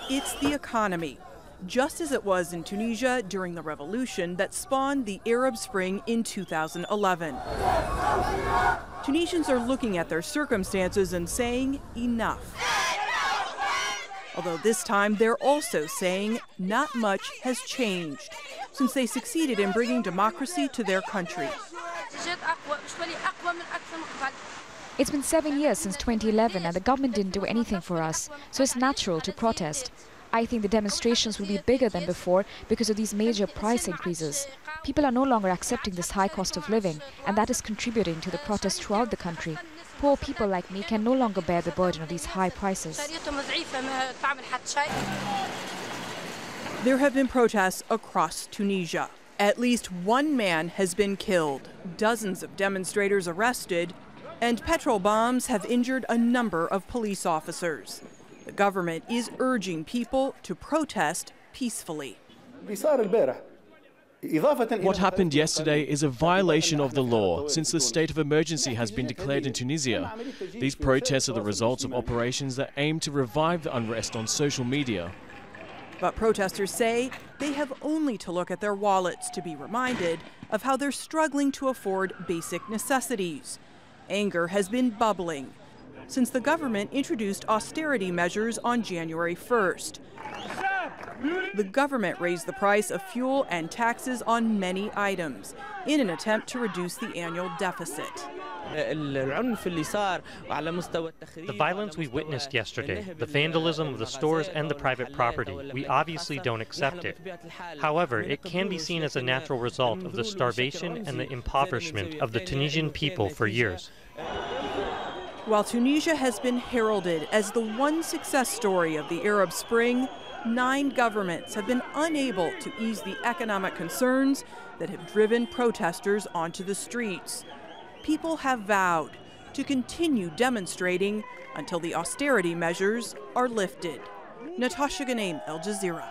It's the economy, just as it was in Tunisia during the revolution that spawned the Arab Spring in 2011. Tunisians are looking at their circumstances and saying enough. Although this time they're also saying not much has changed since they succeeded in bringing democracy to their country. It's been 7 years since 2011 and the government didn't do anything for us, so it's natural to protest. I think the demonstrations will be bigger than before because of these major price increases. People are no longer accepting this high cost of living, and that is contributing to the protests throughout the country. Poor people like me can no longer bear the burden of these high prices. There have been protests across Tunisia. At least one man has been killed, dozens of demonstrators arrested, and petrol bombs have injured a number of police officers. The government is urging people to protest peacefully. What happened yesterday is a violation of the law, since the state of emergency has been declared in Tunisia. These protests are the results of operations that aim to revive the unrest on social media. But protesters say they have only to look at their wallets to be reminded of how they're struggling to afford basic necessities. Anger has been bubbling since the government introduced austerity measures on January 1st. The government raised the price of fuel and taxes on many items in an attempt to reduce the annual deficit. The violence we witnessed yesterday, the vandalism of the stores and the private property, we obviously don't accept it. However, it can be seen as a natural result of the starvation and the impoverishment of the Tunisian people for years. While Tunisia has been heralded as the one success story of the Arab Spring, 9 governments have been unable to ease the economic concerns that have driven protesters onto the streets. People have vowed to continue demonstrating until the austerity measures are lifted. Natasha, Ghoneim, Al Jazeera.